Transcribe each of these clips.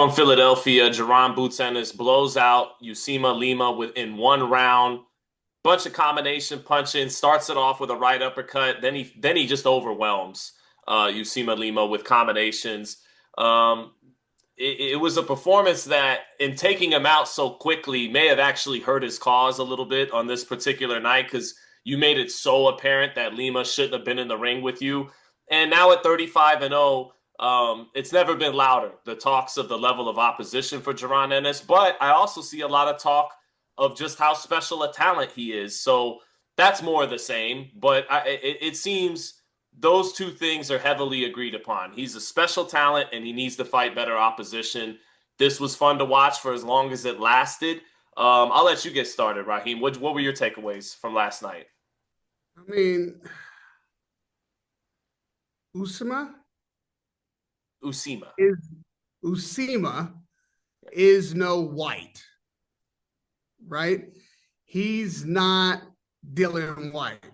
On Philadelphia, Jaron Ennis blows out Usima Lima within one round. Bunch of combination punching, starts it off with a right uppercut. Then he just overwhelms Usima Lima with combinations. Um, it was a performance that, in taking him out so quickly, may have actually hurt his cause a little bit on this particular night because you made it so apparent that Lima shouldn't have been in the ring with you. And now at 35 and 0, it's never been louder, the talks of the level of opposition for Jaron Ennis. But I also see a lot of talk of just how special a talent he is. So that's more of the same. But it seems those two things are heavily agreed upon. He's a special talent and he needs to fight better opposition. This was fun to watch for as long as it lasted. I'll let you get started, Raheem. What were your takeaways from last night? I mean, Usima Usima. is Usima is no White, right? He's not Dylan White.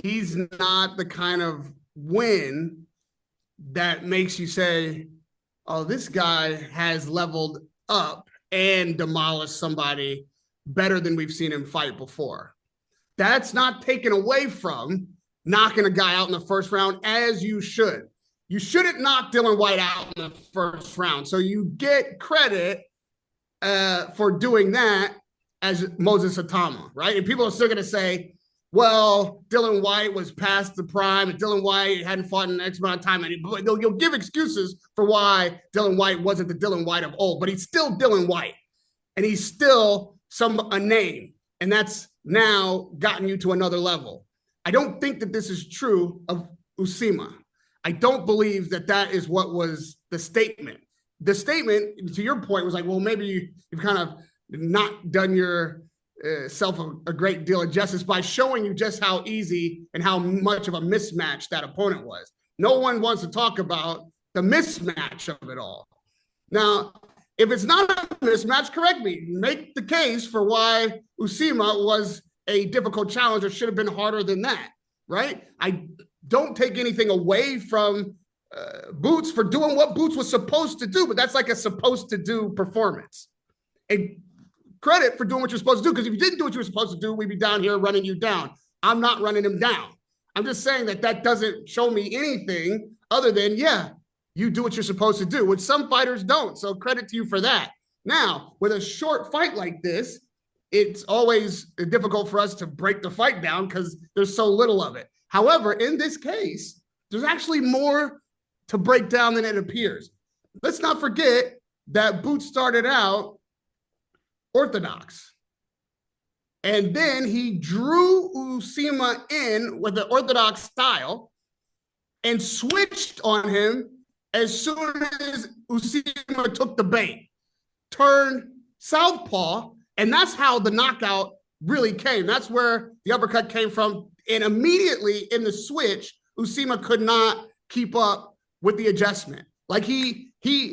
He's not the kind of win that makes you say, oh, this guy has leveled up and demolished somebody better than we've seen him fight before. That's not taken away from knocking a guy out in the first round, as you should. You shouldn't knock Dylan White out in the first round. So you get credit for doing that as Moses Atama, right? And people are still going to say, well, Dylan White was past the prime, and Dylan White hadn't fought in X amount of time. And you'll give excuses for why Dylan White wasn't the Dylan White of old, but he's still Dylan White, and he's still a name, and that's now gotten you to another level. I don't think that this is true of Usima. I don't believe that that is what was the statement. The statement, to your point, was like, well, maybe you've kind of not done your self a great deal of justice by showing you just how easy and how much of a mismatch that opponent was. No one wants to talk about the mismatch of it all. Now, if it's not a mismatch, correct me. Make the case for why Usima was a difficult challenge or should have been harder than that, right? I don't take anything away from Boots for doing what Boots was supposed to do, but that's like a supposed to do performance. And credit for doing what you're supposed to do, because if you didn't do what you were supposed to do, we'd be down here running you down. I'm not running him down. I'm just saying that that doesn't show me anything other than, yeah, you do what you're supposed to do, which some fighters don't. So credit to you for that. Now, with a short fight like this, it's always difficult for us to break the fight down because there's so little of it. However, in this case, there's actually more to break down than it appears. Let's not forget that Boots started out orthodox. And then he drew Usima in with the orthodox style and switched on him as soon as Usima took the bait, turned southpaw, and that's how the knockout really came. That's where the uppercut came from. And immediately in the switch, Usima could not keep up with the adjustment. Like it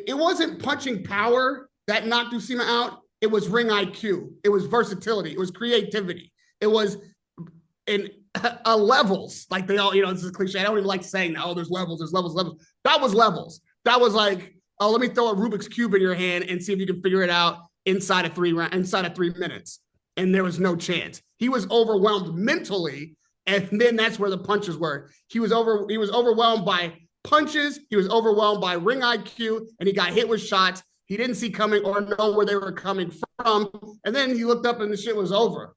wasn't punching power that knocked Usima out. It was ring IQ. It was versatility. It was creativity. It was in levels. Like they all, this is a cliche. I don't even like saying that. Oh, there's levels. That was levels. That was like, oh, let me throw a Rubik's Cube in your hand and see if you can figure it out inside of 3 minutes. And there was no chance. He was overwhelmed mentally, and then that's where the punches were. He was overwhelmed by punches. He was overwhelmed by ring IQ, and he got hit with shots he didn't see coming or know where they were coming from. And then he looked up and the shit was over.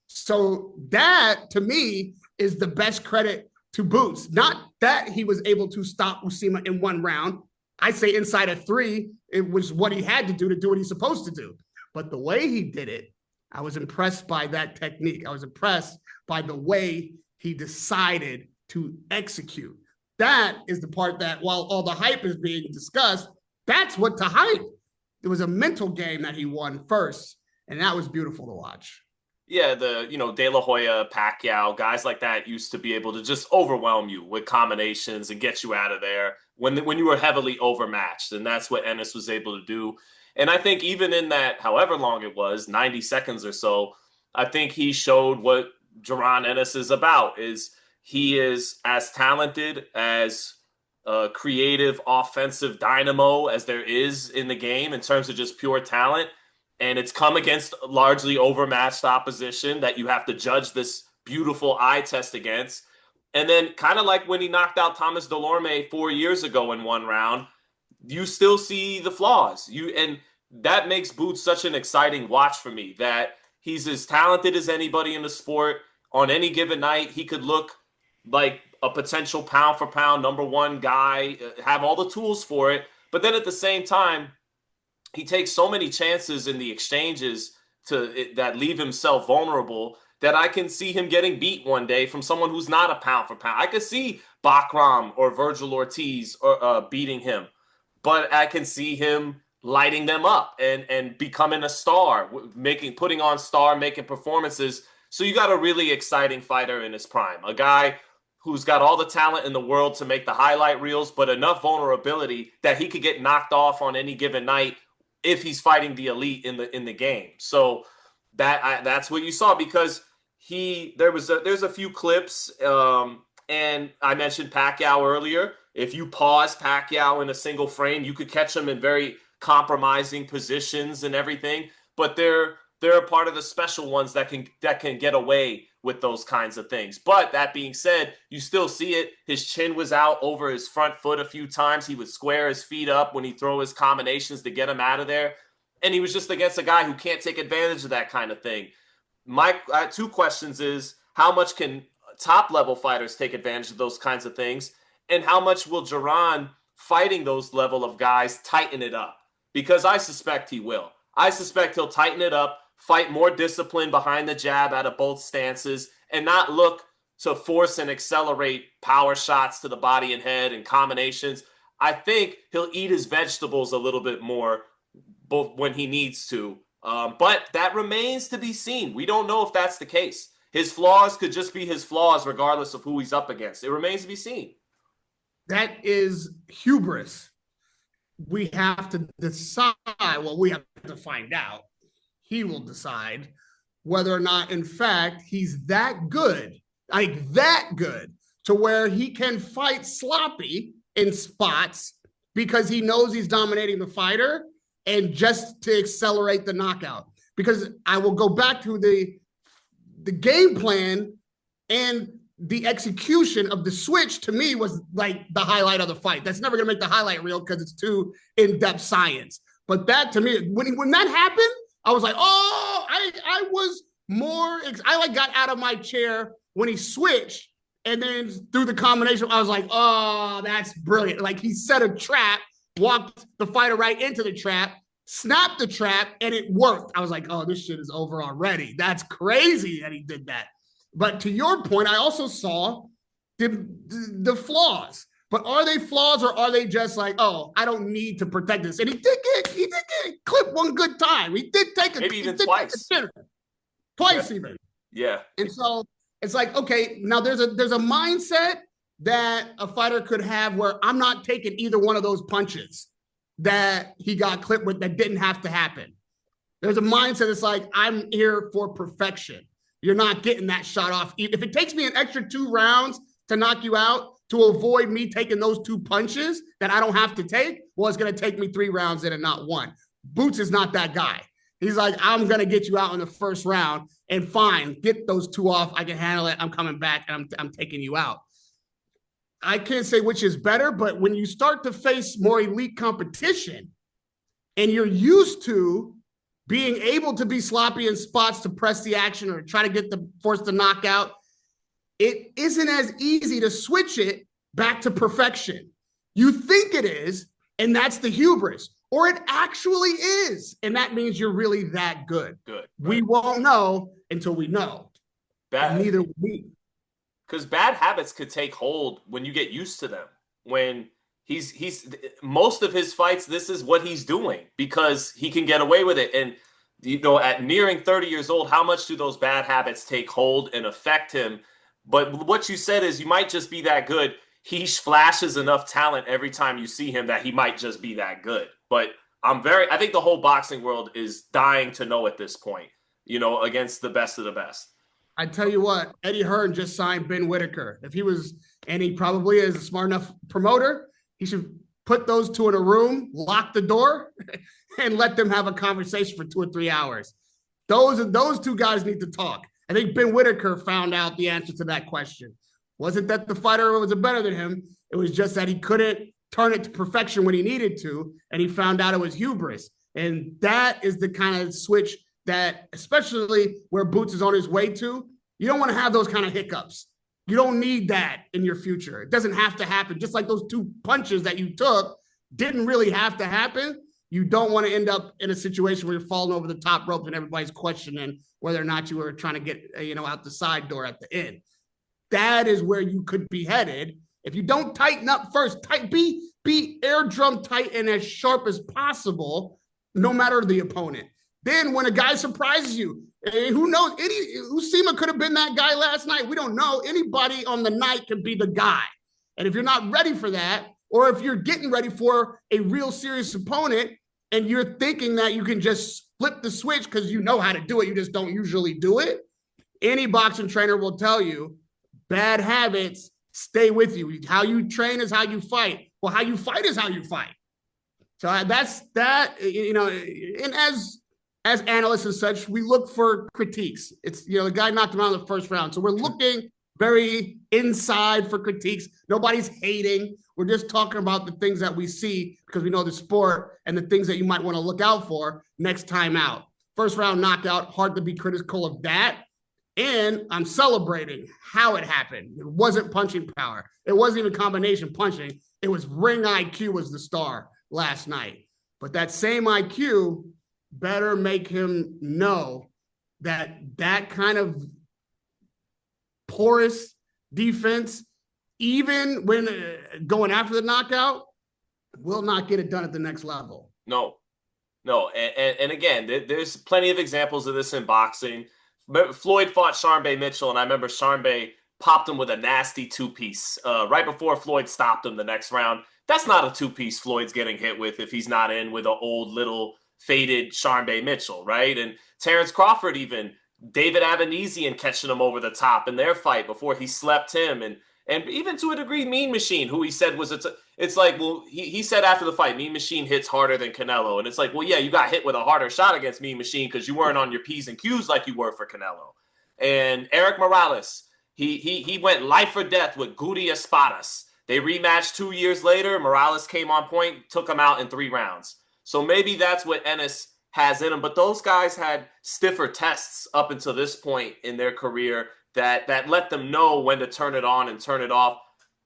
So that, to me, is the best credit to Boots. Not that he was able to stop Usima in one round. I say inside of 3, it was what he had to do what he's supposed to do. But the way he did it, I was impressed by that technique. I was impressed by the way he decided to execute. That is the part that, while all the hype is being discussed, that's what to hype. It was a mental game that he won first, and that was beautiful to watch. Yeah, De La Hoya, Pacquiao, guys like that used to be able to just overwhelm you with combinations and get you out of there when you were heavily overmatched, and that's what Ennis was able to do. And I think even in that, however long it was, 90 seconds or so, I think he showed what Jaron Ennis is about. He is as talented as creative offensive dynamo as there is in the game in terms of just pure talent. And it's come against largely overmatched opposition that you have to judge this beautiful eye test against. And then kind of like when he knocked out Thomas Delorme 4 years ago in one round, you still see the flaws. And that makes Boots such an exciting watch for me, that he's as talented as anybody in the sport. On any given night, he could look like a potential pound for pound #1 guy, have all the tools for it. But then at the same time, he takes so many chances in the exchanges that leave himself vulnerable that I can see him getting beat one day from someone who's not a pound for pound. I could see Bakram or Vergil Ortiz beating him, but I can see him lighting them up and becoming a star, putting on star, making performances. So you got a really exciting fighter in his prime, a guy who's got all the talent in the world to make the highlight reels, but enough vulnerability that he could get knocked off on any given night if he's fighting the elite in the game. So that's what you saw, because there's a few clips, and I mentioned Pacquiao earlier. If you pause Pacquiao in a single frame, you could catch him in very compromising positions and everything. But they're a part of the special ones that can get away with those kinds of things. But that being said, you still see it. His chin was out over his front foot a few times. He would square his feet up when he throw his combinations to get him out of there. And he was just against a guy who can't take advantage of that kind of thing. My two questions is, how much can top-level fighters take advantage of those kinds of things? And how much will Jaron, fighting those level of guys, tighten it up? Because I suspect he will. I suspect he'll tighten it up, fight more discipline behind the jab out of both stances, and not look to force and accelerate power shots to the body and head and combinations. I think he'll eat his vegetables a little bit more both when he needs to. But that remains to be seen. We don't know if that's the case. His flaws could just be his flaws regardless of who he's up against. It remains to be seen. That is hubris. We have to decide. Well, we have to find out. He will decide whether or not, in fact, he's that good, like that good, to where he can fight sloppy in spots because he knows he's dominating the fighter and just to accelerate the knockout. Because I will go back to the game plan, and the execution of the switch to me was like the highlight of the fight. That's never going to make the highlight reel because it's too in-depth science. But that to me, when that happened, I was like, oh, I was more, I like got out of my chair when he switched, and then through the combination, I was like, oh, that's brilliant. Like, he set a trap, walked the fighter right into the trap, snapped the trap, and it worked. I was like, oh, this shit is over already. That's crazy that he did that. But to your point, I also saw the flaws. But are they flaws, or are they just like, oh, I don't need to protect this? And he did get clipped one good time. He did take maybe even twice. Twice even. Yeah. And so it's like, okay, now there's a mindset that a fighter could have where I'm not taking either one of those punches that he got clipped with that didn't have to happen. There's a mindset that's like, I'm here for perfection. You're not getting that shot off. If it takes me an extra 2 rounds to knock you out to avoid me taking those 2 punches that I don't have to take, well, it's going to take me 3 rounds in and not 1. Boots is not that guy. He's like, I'm going to get you out in the first round, and fine, get those 2 off. I can handle it. I'm coming back, and I'm taking you out. I can't say which is better, but when you start to face more elite competition and you're used to being able to be sloppy in spots to press the action or try to force the knockout, it isn't as easy to switch it back to perfection. You think it is, and that's the hubris, or it actually is, and that means you're really that good. Good. Right. We won't know until we know. Neither will we. Because bad habits could take hold when you get used to them. When he's most of his fights, this is what he's doing because he can get away with it. And at nearing 30 years old, how much do those bad habits take hold and affect him? But what you said is you might just be that good. He flashes enough talent every time you see him that he might just be that good. But I think the whole boxing world is dying to know at this point, against the best of the best. I tell you what, Eddie Hearn just signed Ben Whitaker. If he was, and he probably is a smart enough promoter, He should put those two in a room, lock the door, and let them have a conversation for 2 or 3 hours. Those two guys need to talk. I think Ben Whitaker found out the answer to that question. Wasn't that the fighter was better than him? It was just that he couldn't turn it to perfection when he needed to, and he found out it was hubris. And that is the kind of switch that, especially where Boots is on his way to, you don't want to have those kind of hiccups. You don't need that in your future. It doesn't have to happen. Just like those two punches that you took didn't really have to happen. You don't want to end up in a situation where you're falling over the top rope and everybody's questioning whether or not you were trying to get, out the side door at the end. That is where you could be headed. If you don't tighten up first, be air drum tight and as sharp as possible, no matter the opponent. Then when a guy surprises you, who knows? Usima could have been that guy last night. We don't know. Anybody on the night can be the guy. And if you're not ready for that, or if you're getting ready for a real serious opponent and you're thinking that you can just flip the switch because you know how to do it, you just don't usually do it, any boxing trainer will tell you bad habits stay with you. How you train is how you fight. Well, how you fight is how you fight. So that's that, and as analysts and such, we look for critiques. It's, the guy knocked him out in the first round. So we're looking very inside for critiques. Nobody's hating. We're just talking about the things that we see because we know the sport and the things that you might want to look out for next time out. First round knockout, hard to be critical of that. And I'm celebrating how it happened. It wasn't punching power. It wasn't even combination punching. It was ring IQ was the star last night. But that same IQ better make him know that kind of porous defense, even when going after the knockout, will not get it done at the next level. No. And again, there's plenty of examples of this in boxing. Floyd fought Sharmba Mitchell, and I remember Sharmba popped him with a nasty two-piece right before Floyd stopped him the next round. That's not a two-piece Floyd's getting hit with if he's not in with an old little faded Sharmba Mitchell, right? And Terence Crawford even, David Avanesian catching him over the top in their fight before he slept him. And even to a degree, Mean Machine, who he said was, it's like, well, he said after the fight, Mean Machine hits harder than Canelo. And it's like, well, yeah, you got hit with a harder shot against Mean Machine because you weren't on your P's and Q's like you were for Canelo. And Eric Morales, he went life or death with Gudi Espadas. They rematched 2 years later. Morales came on point, took him out in 3 rounds. So maybe that's what Ennis has in him. But those guys had stiffer tests up until this point in their career that let them know when to turn it on and turn it off.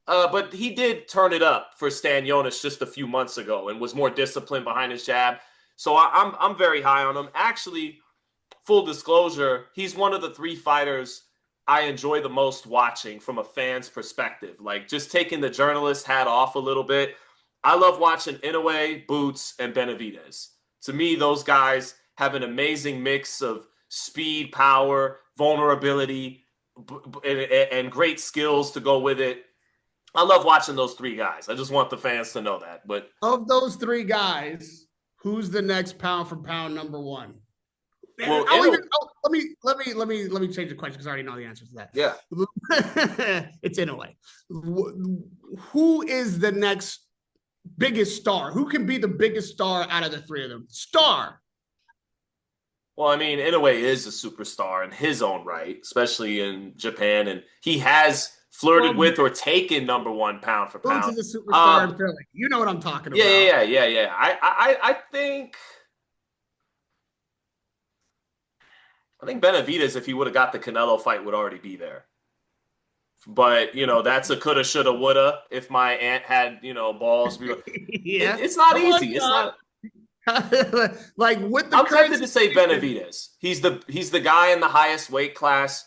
But he did turn it up for Stanionis just a few months ago and was more disciplined behind his jab. So I'm very high on him. Actually, full disclosure, he's one of the 3 fighters I enjoy the most watching from a fan's perspective. Like, just taking the journalist hat off a little bit. I love watching Inoue, Boots, and Benavidez. To me, those guys have an amazing mix of speed, power, vulnerability, and great skills to go with it. I love watching those 3 guys. I just want the fans to know that. But of those 3 guys, who's the next pound for pound number 1? Well, let me change the question because I already know the answer to that. Yeah, it's Inoue. Who is the next biggest star? Who can be the biggest star out of the 3 of them? Star. Well, I mean, Inoue is a superstar in his own right, especially in Japan, and he has flirted with or taken number 1 pound for pound. Boots is a superstar in Philly. You know what I'm talking about. Yeah. I think Benavidez, if he would have got the Canelo fight, would already be there. But, that's a coulda, shoulda, woulda. If my aunt had, balls. Yeah. It's not easy. It's not. Like with the I'm tempted to say Benavidez. He's the guy in the highest weight class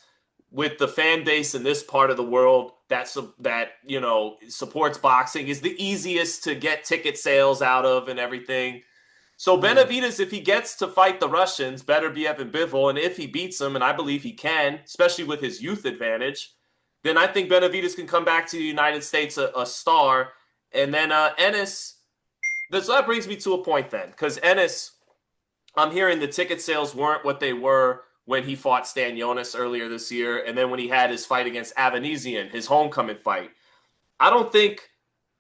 with the fan base in this part of the world that supports boxing, is the easiest to get ticket sales out of and everything. So Benavidez, if he gets to fight the Russians, better be Evan Bivol, and if he beats them, and I believe he can, especially with his youth advantage, then I think Benavidez can come back to the United States a star. And then Ennis, so that brings me to a point then, because Ennis, I'm hearing the ticket sales weren't what they were when he fought Stanionis earlier this year, and then when he had his fight against Avanesian, his homecoming fight. I don't think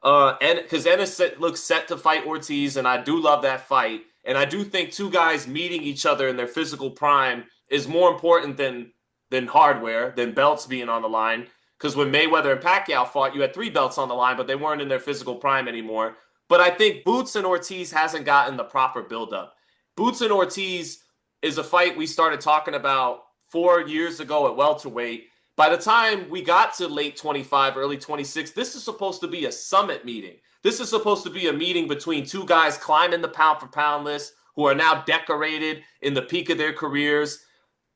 And because Ennis looks set to fight Ortiz, and I do love that fight. And I do think two guys meeting each other in their physical prime is more important than hardware, than belts being on the line. Because when Mayweather and Pacquiao fought, you had three belts on the line, but they weren't in their physical prime anymore. But I think Boots and Ortiz hasn't gotten the proper buildup. Boots and Ortiz is a fight we started talking about 4 years ago at welterweight. By the time we got to late 25, early 26, this is supposed to be a summit meeting. This is supposed to be a meeting between two guys climbing the pound for pound list who are now decorated in the peak of their careers.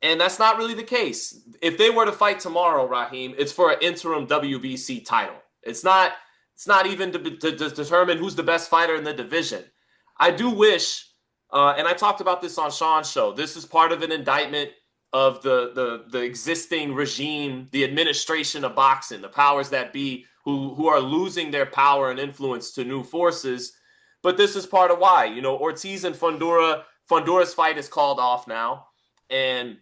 And that's not really the case. If they were to fight tomorrow, Raheem, it's for an interim WBC title. It's not even to determine who's the best fighter in the division. I do wish, and I talked about this on Sean's show, this is part of an indictment of the existing regime, the administration of boxing, the powers that be, who are losing their power and influence to new forces. But this is part of why. You know, Ortiz and Fundura's fight is called off now, and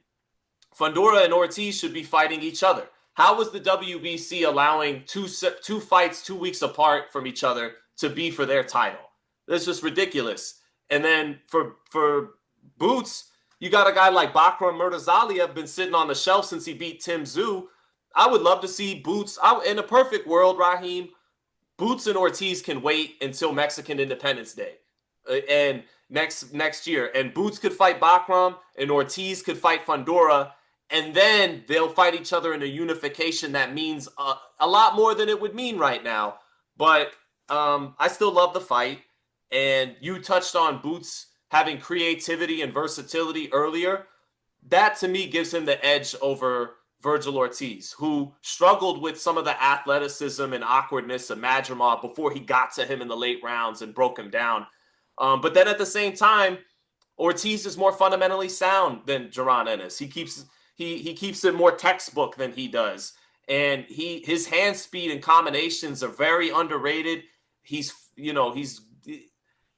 Fundura and Ortiz should be fighting each other. How was the WBC allowing two fights 2 weeks apart from each other to be for their title? That's just ridiculous. And then for Boots, you got a guy like Bakram Murtazalia been sitting on the shelf since he beat Tim Tszyu. I would love to see Boots. In a perfect world, Raheem, Boots and Ortiz can wait until Mexican Independence Day and next year. And Boots could fight Bakram and Ortiz could fight Fundora. And then they'll fight each other in a unification that means a lot more than it would mean right now. But I still love the fight. And you touched on Boots having creativity and versatility earlier. That, to me, gives him the edge over Virgil Ortiz, who struggled with some of the athleticism and awkwardness of Madrimov before he got to him in the late rounds and broke him down. But then at the same time, Ortiz is more fundamentally sound than Jaron Ennis. He keeps it more textbook than he does. And his hand speed and combinations are very underrated.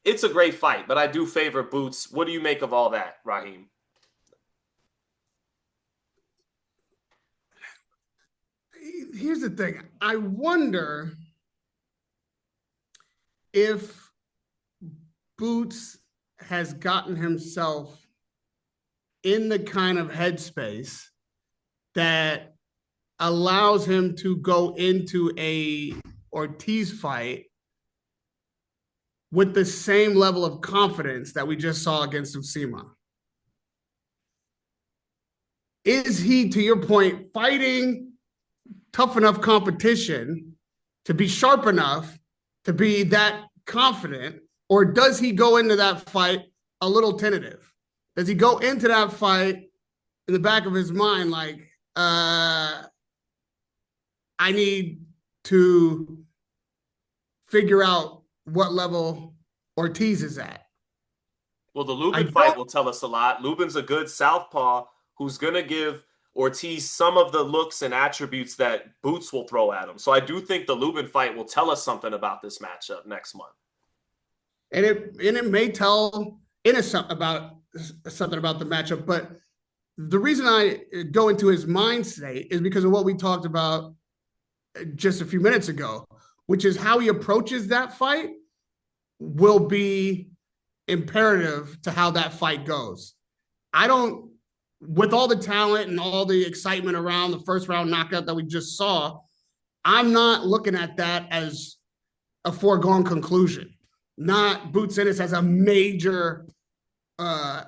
It's a great fight, but I do favor Boots. What do you make of all that, Raheem? Here's the thing. I wonder if Boots has gotten himself in the kind of headspace that allows him to go into a Ortiz fight with the same level of confidence that we just saw against Usima. Is he, to your point, fighting tough enough competition to be sharp enough to be that confident, or does he go into that fight a little tentative? Does he go into that fight in the back of his mind like, I need to figure out what level Ortiz is at? Well, the Lubin fight will tell us a lot. Lubin's a good southpaw who's going to give Ortiz some of the looks and attributes that Boots will throw at him. So I do think the Lubin fight will tell us something about this matchup next month. And it may tell Ennis about something about the matchup, but the reason I go into his mind state is because of what we talked about just a few minutes ago, which is how he approaches that fight will be imperative to how that fight goes. With all the talent and all the excitement around the first round knockout that we just saw, I'm not looking at that as a foregone conclusion. Not Boots Ennis as a major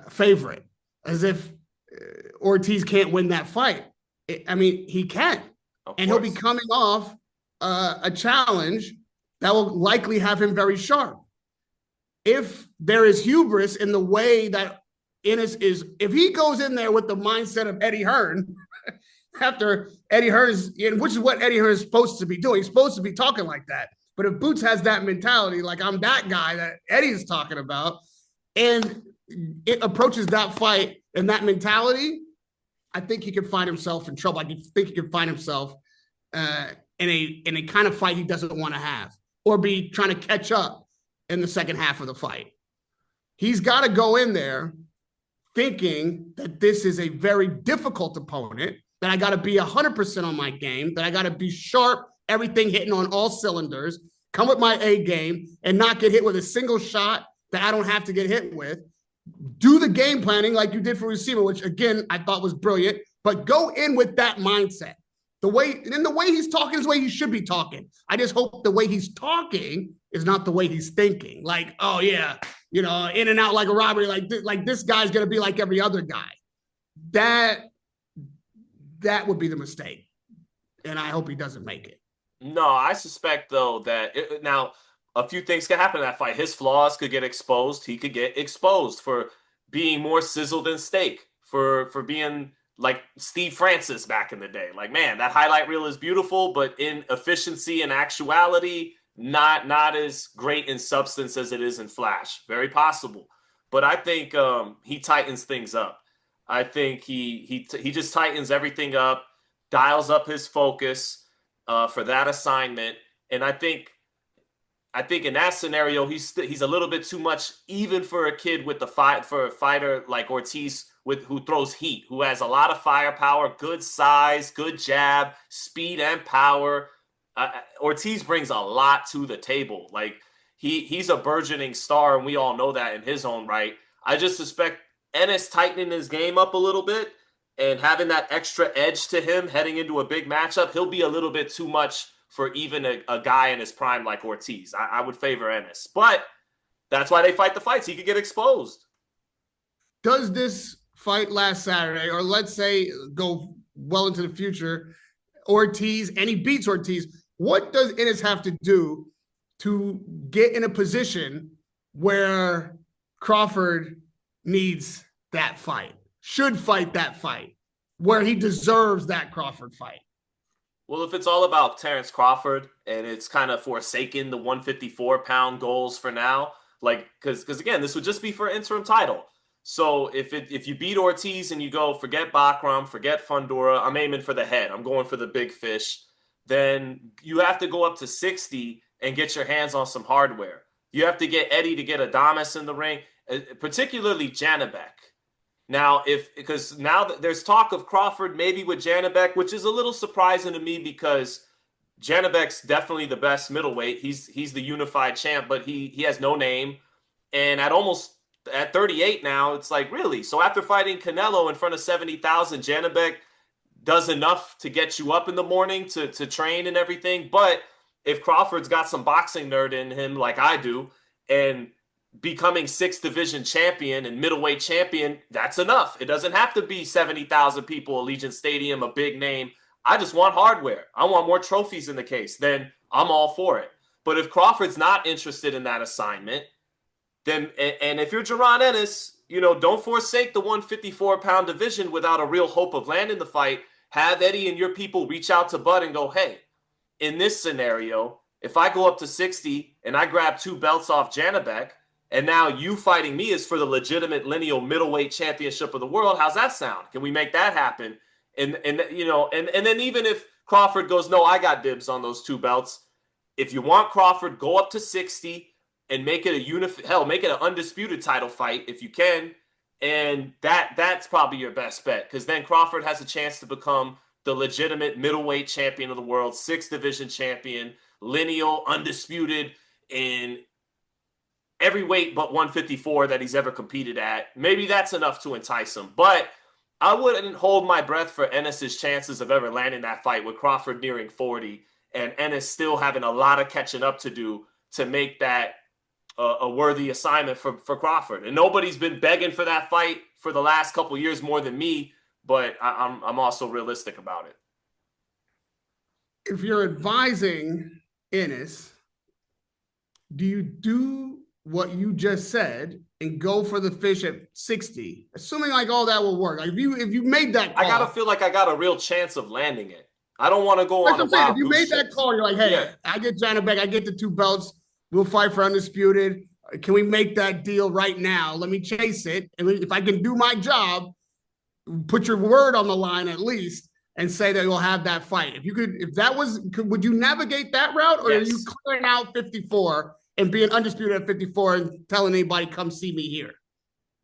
favorite, as if Ortiz can't win that fight. He can. And he'll be coming off a challenge that will likely have him very sharp. If there is hubris in the way that Ennis is, if he goes in there with the mindset of Eddie Hearn, after Eddie Hearn's, which is what Eddie Hearn is supposed to be doing, he's supposed to be talking like that. But if Boots has that mentality, like I'm that guy that Eddie's talking about, and it approaches that fight and that mentality, I think he can find himself in trouble. I think he can find himself in a kind of fight he doesn't want to have, or be trying to catch up in the second half of the fight. He's got to go in there thinking that this is a very difficult opponent, that I got to be 100% on my game, that I got to be sharp, everything hitting on all cylinders, come with my A game, and not get hit with a single shot that I don't have to get hit with. Do the game planning like you did for Usima, which again I thought was brilliant, but go in with that mindset. The way he's talking is the way he should be talking. I just hope the way he's talking is not the way he's thinking. Like, oh yeah, in and out like a robbery. Like this guy's gonna be like every other guy. That would be the mistake, and I hope he doesn't make it. No, I suspect though that now a few things could happen in that fight. His flaws could get exposed. He could get exposed for being more sizzle than steak, for being like Steve Francis back in the day. Like, man, that highlight reel is beautiful, but in efficiency and actuality, not as great in substance as it is in flash. Very possible. But I think he tightens things up. I think he just tightens everything up, dials up his focus for that assignment, and I think in that scenario he's a little bit too much, even for a kid with for a fighter like Ortiz who throws heat, who has a lot of firepower, good size, good jab, speed and power. Ortiz brings a lot to the table. Like he's a burgeoning star, and we all know that in his own right. I just suspect Ennis tightening his game up a little bit and having that extra edge to him heading into a big matchup. He'll be a little bit too much for even a guy in his prime like Ortiz. I would favor Ennis, but that's why they fight the fights. He could get exposed. Does this fight last Saturday, or let's say go well into the future, Ortiz, and he beats Ortiz, what does Ennis have to do to get in a position where Crawford needs that fight, should fight that fight, where he deserves that Crawford fight? Well, if it's all about Terence Crawford and it's kind of forsaken the 154-pound goals for now, like because again, this would just be for an interim title. So if you beat Ortiz and you go, forget Bakram, forget Fundora, I'm aiming for the head, I'm going for the big fish, then you have to go up to 60 and get your hands on some hardware. You have to get Eddie to get Adames in the ring, particularly Janibek. Now, because now there's talk of Crawford maybe with Janibek, which is a little surprising to me because Janibek's definitely the best middleweight. He's the unified champ, but he has no name. And at 38 now, it's like, really? So after fighting Canelo in front of 70,000, Janibek does enough to get you up in the morning to train and everything. But if Crawford's got some boxing nerd in him like I do, and becoming 6th division champion and middleweight champion, that's enough. It doesn't have to be 70,000 people, Allegiant Stadium, a big name. I just want hardware. I want more trophies in the case. Then I'm all for it. But if Crawford's not interested in that assignment, then, and if you're Jaron Ennis, don't forsake the 154-pound division without a real hope of landing the fight. Have Eddie and your people reach out to Bud and go, hey, in this scenario, if I go up to 60 and I grab 2 belts off Janibek, and now you fighting me is for the legitimate lineal middleweight championship of the world. How's that sound? Can we make that happen? And then even if Crawford goes, no, I got dibs on those 2 belts. If you want Crawford, go up to 60 and make it make it an undisputed title fight if you can. And that's probably your best bet, because then Crawford has a chance to become the legitimate middleweight champion of the world, 6th division champion, lineal, undisputed in every weight but 154 that he's ever competed at. Maybe that's enough to entice him. But I wouldn't hold my breath for Ennis's chances of ever landing that fight with Crawford nearing 40 and Ennis still having a lot of catching up to do to make that a worthy assignment for Crawford. And nobody's been begging for that fight for the last couple of years more than me, but I'm also realistic about it. If you're advising Ennis, do you do what you just said and go for the fish at 60, assuming like all that will work? Like if you made that call, I gotta feel like I got a real chance of landing it. I don't want to go on a wild. If you made that call, you're like, hey, yeah, I get Janibek, I get the 2 belts, we'll fight for undisputed. Can we make that deal right now? Let me chase it, and if I can do my job, put your word on the line at least, and say that you'll have that fight. Would you navigate that route, or yes, are you clearing out 54 and being undisputed at 54 and telling anybody, come see me here?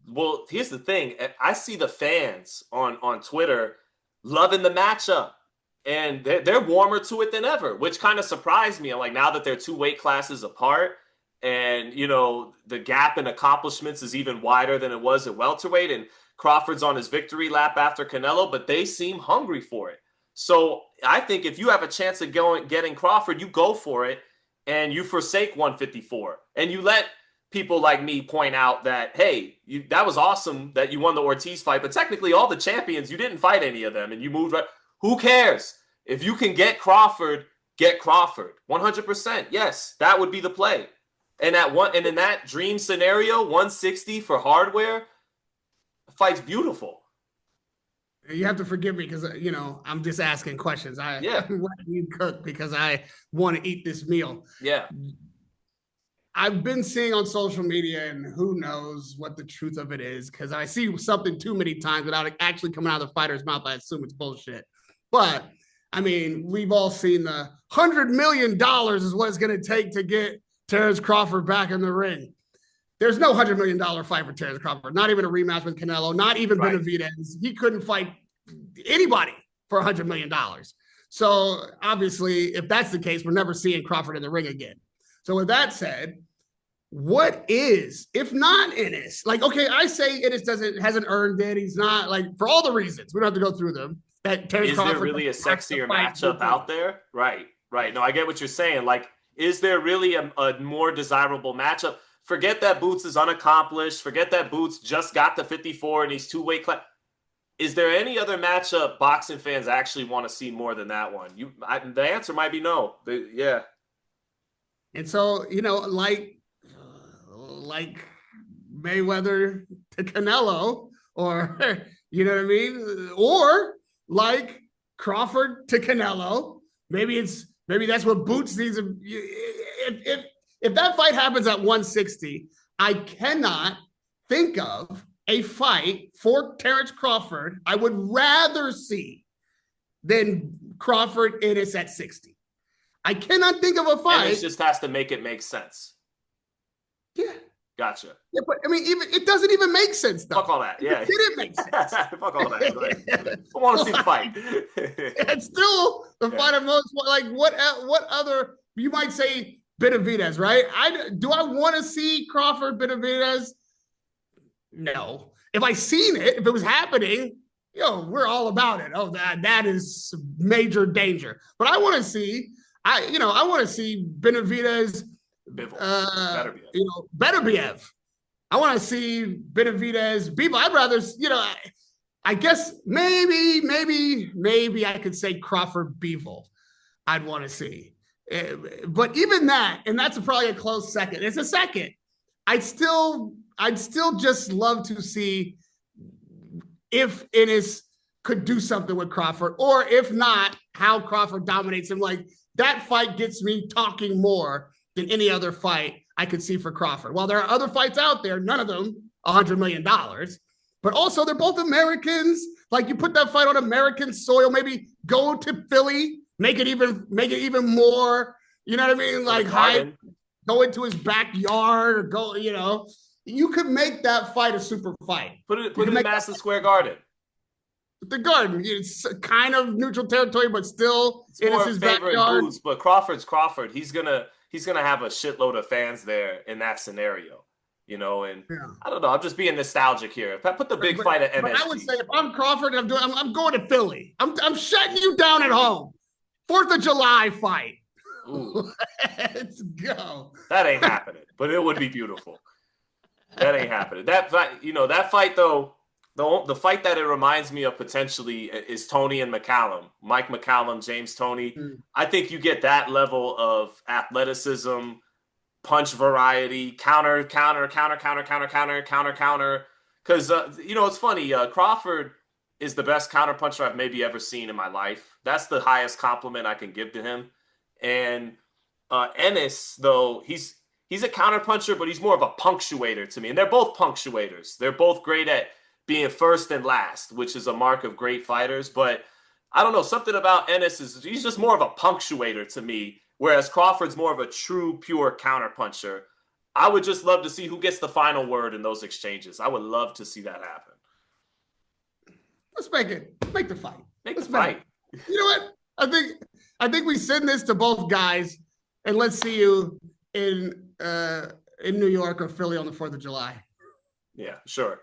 Well, here's the thing. I see the fans on Twitter loving the matchup. and they're warmer to it than ever, which kind of surprised me. I'm like, now that they're two weight classes apart, and the gap in accomplishments is even wider than it was at welterweight, and Crawford's on his victory lap after Canelo, but they seem hungry for it. So I think if you have a chance of getting Crawford, you go for it, and you forsake 154, and you let people like me point out that, hey, that was awesome that you won the Ortiz fight, but technically all the champions, you didn't fight any of them, and you moved right. Who cares? If you can get Crawford, get Crawford. 100%. Yes, that would be the play. And in that dream scenario, 160 for hardware, the fight's beautiful. You have to forgive me because I'm just asking questions. Yeah. Let you cook because I want to eat this meal. Yeah. I've been seeing on social media, and who knows what the truth of it is, because I see something too many times without it actually coming out of the fighter's mouth. I assume it's bullshit. But I mean, we've all seen the $100 million is what it's going to take to get Terence Crawford back in the ring. There's no $100 million fight for Terence Crawford, not even a rematch with Canelo, not even right. Benavidez. He couldn't fight anybody for $100 million. So obviously, if that's the case, we're never seeing Crawford in the ring again. So with that said, what is, if not Ennis? Like, okay, I say Ennis hasn't earned it. He's not, like, for all the reasons. We don't have to go through them. That Terence is Crawford there really a sexier matchup out there? Right. No, I get what you're saying. Like, is there really a more desirable matchup? Forget that Boots is unaccomplished. Forget that Boots just got to 54 and he's two-weight class. Is there any other matchup boxing fans actually want to see more than that one? The answer might be no. Yeah. And so, like Mayweather to Canelo, or, you know what I mean? Or like Crawford to Canelo. Maybe that's what Boots needs. If that fight happens at 160, I cannot think of a fight for Terence Crawford I would rather see than Crawford Ennis at 60. I cannot think of a fight. Ennis just has to make it make sense. Yeah. Gotcha. Yeah, but I mean, even it doesn't even make sense, though. Fuck all that. Yeah. It didn't make sense. Fuck all that. I want to see the fight. It's still the fight of most, like, what other, you might say Benavidez, right? Do I want to see Crawford Benavidez? No. If I seen it, if it was happening, we're all about it. Oh, that is major danger. But I want to see, I want to see Benavidez. Beterbiev. I want to see Benavidez. Bivol. I'd rather, I guess maybe I could say Crawford Bivol. I'd want to see. But even that, and that's probably a close second. It's a second. I'd still just love to see if Ennis could do something with Crawford, or if not, how Crawford dominates him. Like, that fight gets me talking more than any other fight I could see for Crawford. While there are other fights out there, none of them $100 million, but also they're both Americans. Like, you put that fight on American soil, maybe go to Philly, make it even more, you know what I mean? Like, go into his backyard, or go, you could make that fight a super fight. Put it in Madison Square Garden. The Garden, it's kind of neutral territory, but still it's more his backyard. Boots, but Crawford's Crawford. He's gonna have a shitload of fans there in that scenario, and yeah. I don't know. I'm just being nostalgic here. If I put the big fight at MSG. But I would say if I'm Crawford, I'm going to Philly. I'm shutting you down at home. 4th of July fight. Ooh. Let's go. That ain't happening, but it would be beautiful. That ain't happening. That fight though. The fight that it reminds me of potentially is Tony and McCallum. Mike McCallum, James Toney. I think you get that level of athleticism, punch variety, counter. Because, it's funny. Crawford is the best counter puncher I've maybe ever seen in my life. That's the highest compliment I can give to him. And Ennis, though, he's a counter puncher, but he's more of a punctuator to me. And they're both punctuators. They're both great at being first and last, which is a mark of great fighters. But I don't know, something about Ennis he's just more of a punctuator to me, whereas Crawford's more of a true, pure counterpuncher. I would just love to see who gets the final word in those exchanges. I would love to see that happen. Let's make the fight. Make the fight. You know what? I think we send this to both guys, and let's see you in New York or Philly on the 4th of July. Yeah, sure.